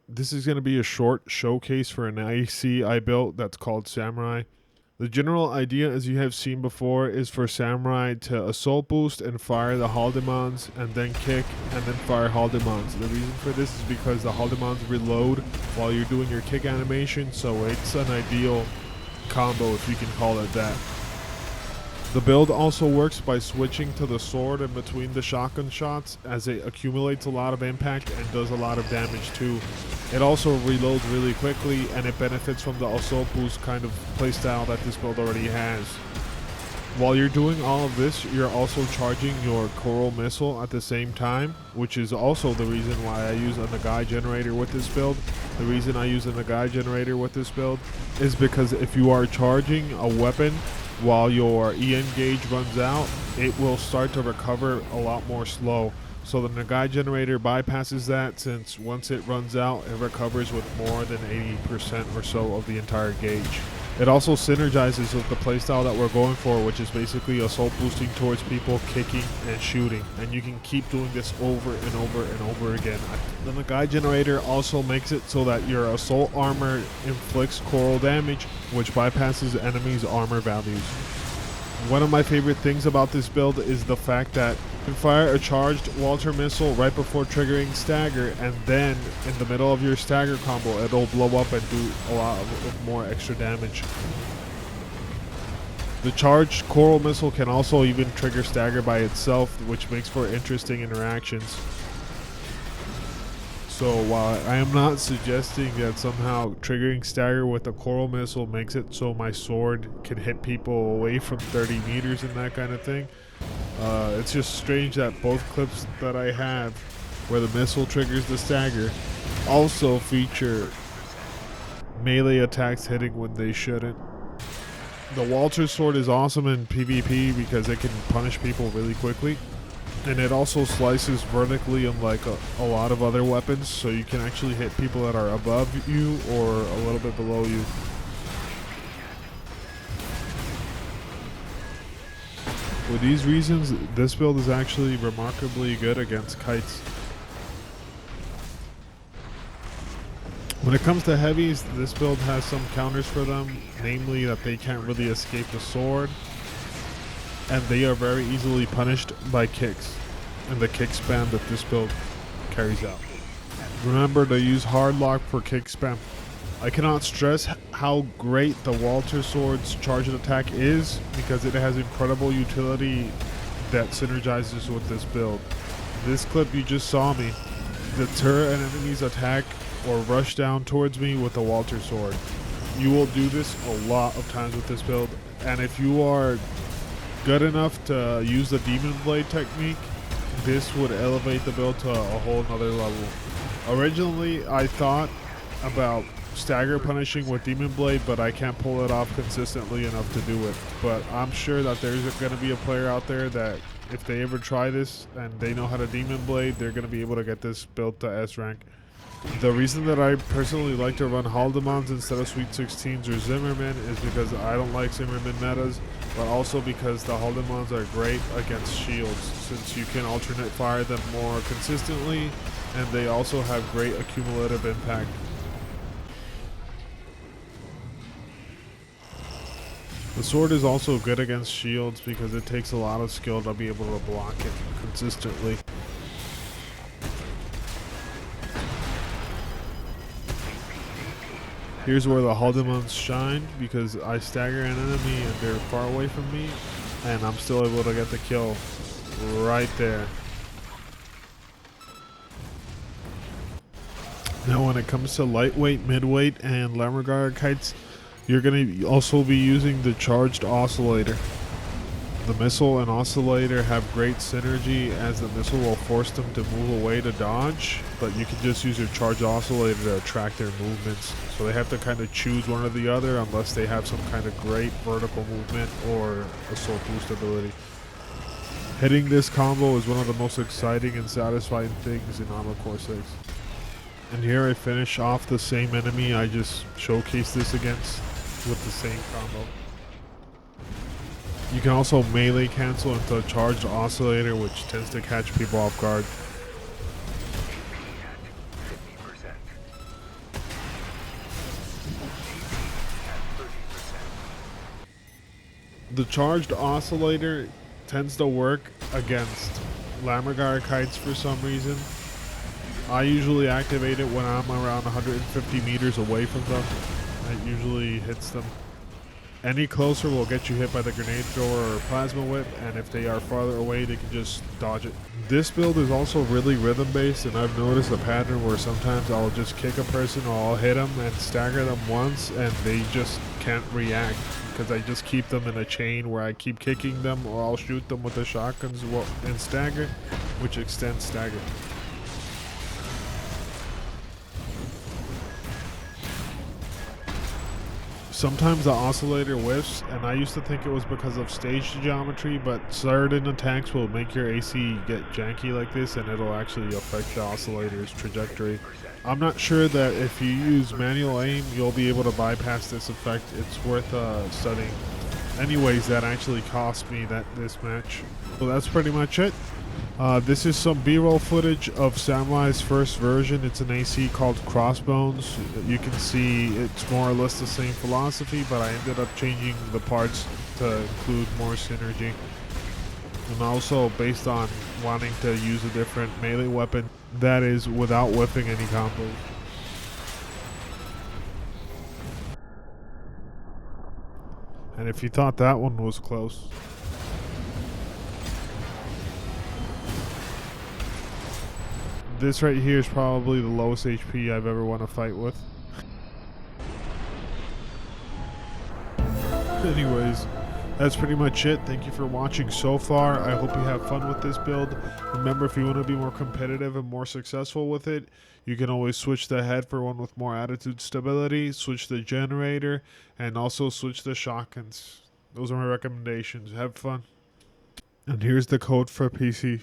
This is going to be a short showcase for an IC I built that's called Samurai. The general idea, as you have seen before, is for Samurai to assault boost and fire the Haldemans, and then kick, and then fire Haldemans. The reason for this is because the Haldemans reload while you're doing your kick animation, so it's an ideal combo, if you can call it that. The build also works by switching to the sword in between the shotgun shots, as it accumulates a lot of impact and does a lot of damage too. It also reloads really quickly, and it benefits from the assault boost kind of playstyle that this build already has. While you're doing all of this, you're also charging your coral missile at the same time, which is also the reason why I use a Nagai generator with this build. The reason I use a Nagai generator with this build is because if you are charging a weapon while your EN gauge runs out, it will start to recover a lot more slow. So the Nagai generator bypasses that, since once it runs out, it recovers with more than 80% or so of the entire gauge. It also synergizes with the playstyle that we're going for, which is basically assault boosting towards people, kicking, and shooting. And you can keep doing this over and over and over again. The Nagai generator also makes it so that your assault armor inflicts coral damage, which bypasses enemies' armor values. One of my favorite things about this build is the fact that you can fire a charged Walter missile right before triggering stagger, and then in the middle of your stagger combo it'll blow up and do a lot of more extra damage. The charged coral missile can also even trigger stagger by itself, which makes for interesting interactions. So while I am not suggesting that somehow triggering stagger with a coral missile makes it so my sword can hit people away from 30 meters and that kind of thing, it's just strange that both clips that I have where the missile triggers the stagger also feature melee attacks hitting when they shouldn't. The Walter sword is awesome in PvP because it can punish people really quickly. And it also slices vertically, unlike a lot of other weapons, so you can actually hit people that are above you or a little bit below you. For these reasons, this build is actually remarkably good against kites. When it comes to heavies, this build has some counters for them, namely that they can't really escape the sword, and they are very easily punished by kicks and the kick spam that this build carries out. Remember to use hard lock for kick spam. I cannot stress how great the Walter Sword's charged attack is, because it has incredible utility that synergizes with this build. This clip you just saw me deter an enemy's attack or rush down towards me with the Walter Sword. You will do this a lot of times with this build, and if you are good enough to use the Demon Blade technique, this would elevate the build to a whole nother level. Originally, I thought about stagger punishing with Demon Blade, but I can't pull it off consistently enough to do it. But I'm sure that there's going to be a player out there that if they ever try this and they know how to Demon Blade, they're going to be able to get this build to S rank. The reason that I personally like to run Haldemans instead of Sweet 16s or Zimmerman is because I don't like Zimmerman metas, but also because the Haldemans are great against shields, since you can alternate fire them more consistently, and they also have great accumulative impact. The sword is also good against shields because it takes a lot of skill to be able to block it consistently. Here's where the Haldemans shine, because I stagger an enemy and they're far away from me, and I'm still able to get the kill right there. Now when it comes to lightweight, midweight, and Lammergeier kites, you're going to also be using the charged Oscillator. The missile and Oscillator have great synergy, as the missile will force them to move away to dodge, but you can just use your charged Oscillator to attract their movements. So they have to kind of choose one or the other unless they have some kind of great vertical movement or assault boost ability. Hitting this combo is one of the most exciting and satisfying things in Armored Core 6. And here I finish off the same enemy I just showcased this against with the same combo. You can also melee cancel into a charged Oscillator, which tends to catch people off guard. The charged oscillator tends to work against Lammergeier kites for some reason. I usually activate it when I'm around 150 meters away from them. It usually hits them. Any closer will get you hit by the grenade thrower or plasma whip, and if they are farther away, they can just dodge it. This build is also really rhythm based, and I've noticed a pattern where sometimes I'll just kick a person or I'll hit them and stagger them once, and they just can't react because I just keep them in a chain where I keep kicking them, or I'll shoot them with the shotguns and stagger, which extends stagger. Sometimes the oscillator whiffs, and I used to think it was because of stage geometry, but certain attacks will make your AC get janky like this, and it'll actually affect the oscillator's trajectory. I'm not sure that if you use manual aim, you'll be able to bypass this effect. It's worth studying. Anyways, that actually cost me this match. So that's pretty much it. This is some B-roll footage of Samurai's first version. It's an AC called Crossbones. You can see it's more or less the same philosophy, but I ended up changing the parts to include more synergy. And also based on wanting to use a different melee weapon that is without whiffing any combos. And if you thought that one was close. This right here is probably the lowest HP I've ever won a fight with. Anyways, that's pretty much it. Thank you for watching so far. I hope you have fun with this build. Remember, if you want to be more competitive and more successful with it, you can always switch the head for one with more attitude stability, switch the generator, and also switch the shotguns. Those are my recommendations. Have fun. And here's the code for PC.